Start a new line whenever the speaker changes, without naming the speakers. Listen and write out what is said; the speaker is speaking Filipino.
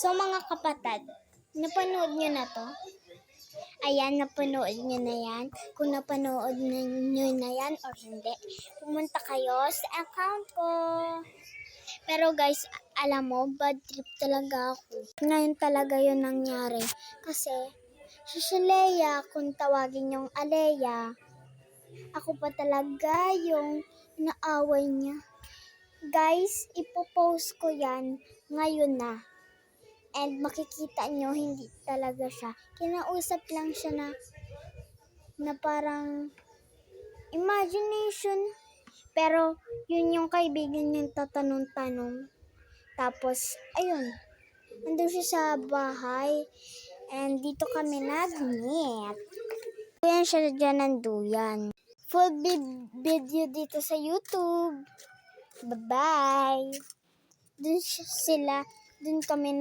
So mga kapatid, napanood nyo na to? Ayan, napanood nyo na yan. Kung napanood nyo na yan or hindi, pumunta kayo sa account ko. Pero guys, alam mo, bad trip talaga ako. Ngayon talaga yun nangyari. Kasi, si Leia, kung tawagin yung Aleya, ako pa talaga yung naaway niya. Guys, ipopost ko yan ngayon na. And makikita nyo, hindi talaga siya. Kinausap lang siya na parang imagination. Pero, yun yung kaibigan niyang tatanong-tanong. Tapos, ayun, nandun siya sa bahay. And dito kami nag-meet. Duyan siya dyan ng duyan. Full video dito sa YouTube. Bye-bye! Dun kami